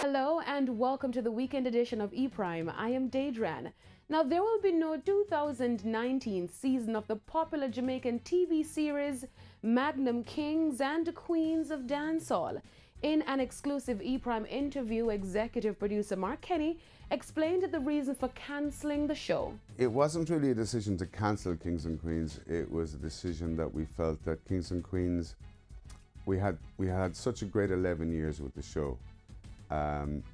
Hello and welcome to the weekend edition of ePrime. I am Daedran. Now, there will be no 2019 season of the popular Jamaican TV series Magnum Kings and Queens of Dancehall. In an exclusive ePrime interview, executive producer Mark Kenny explained the reason for cancelling the show. It wasn't really a decision to cancel Kings and Queens. It was a decision that we felt that Kings and Queens, we had such a great 11 years with the show.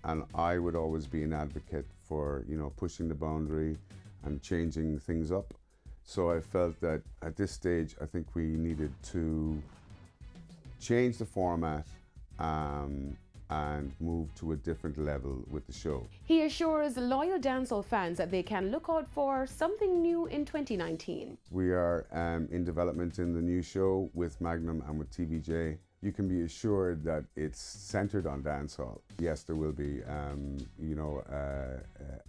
And I would always be an advocate for, pushing the boundary and changing things up. So I felt that at this stage, I think we needed to change the format and move to a different level with the show. He assures loyal dancehall fans that they can look out for something new in 2019. We are in development in the new show with Magnum and with TVJ. You can be assured that it's centered on dancehall. Yes, there will be, a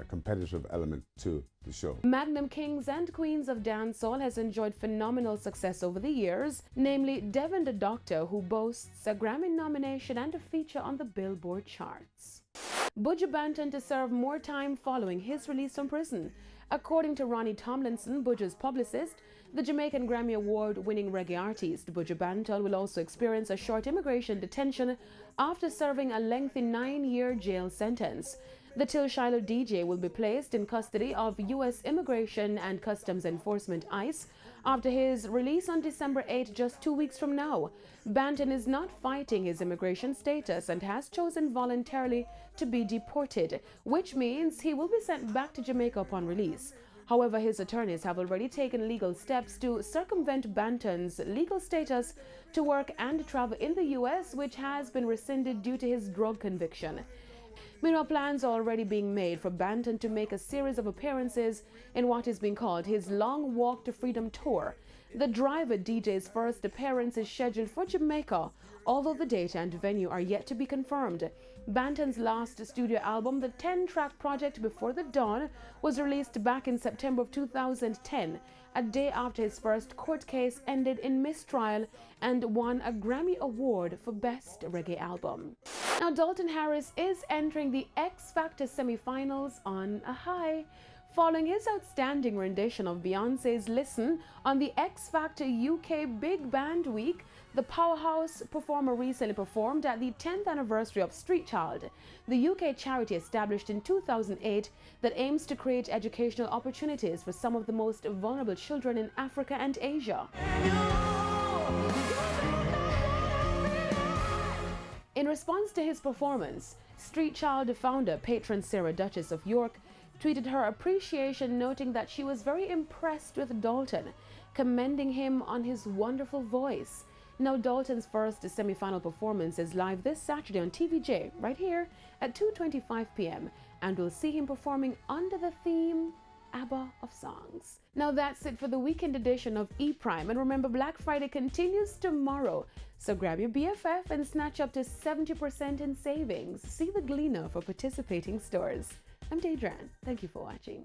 competitive element to the show. Magnum Kings and Queens of Dancehall has enjoyed phenomenal success over the years, namely Devin the Doctor, who boasts a Grammy nomination and a feature on the Billboard charts. Buju Banton to serve more time following his release from prison. According to Ronnie Tomlinson, Buju's publicist, the Jamaican Grammy Award-winning reggae artist Buju Banton will also experience a short immigration detention after serving a lengthy 9-year jail sentence. The Till Shiloh DJ will be placed in custody of U.S. Immigration and Customs Enforcement ICE after his release on December 8, just 2 weeks from now. Banton is not fighting his immigration status and has chosen voluntarily to be deported, which means he will be sent back to Jamaica upon release. However, his attorneys have already taken legal steps to circumvent Banton's legal status to work and travel in the U.S., which has been rescinded due to his drug conviction. Meanwhile, plans are already being made for Banton to make a series of appearances in what is being called his Long Walk to Freedom tour. The Driver DJ's first appearance is scheduled for Jamaica, although the date and venue are yet to be confirmed. Banton's last studio album, the 10-track project Before the Dawn, was released back in September of 2010, a day after his first court case ended in mistrial, and won a Grammy Award for Best Reggae Album. Now, Dalton Harris is entering the X Factor semi-finals on a high. Following his outstanding rendition of Beyoncé's Listen on the X Factor UK Big Band Week, the powerhouse performer recently performed at the 10th anniversary of Street Child, the UK charity established in 2008 that aims to create educational opportunities for some of the most vulnerable children in Africa and Asia. In response to his performance, Street Child founder patron Sarah Duchess of York tweeted her appreciation, noting that she was very impressed with Dalton, commending him on his wonderful voice. Now, Dalton's first semi-final performance is live this Saturday on TVJ, right here at 2:25 p.m. and we'll see him performing under the theme ABBA of songs. Now, that's it for the weekend edition of ePrime, and remember, Black Friday continues tomorrow, so grab your BFF and snatch up to 70% in savings. See the Gleaner for participating stores. I'm Daedran. Thank you for watching.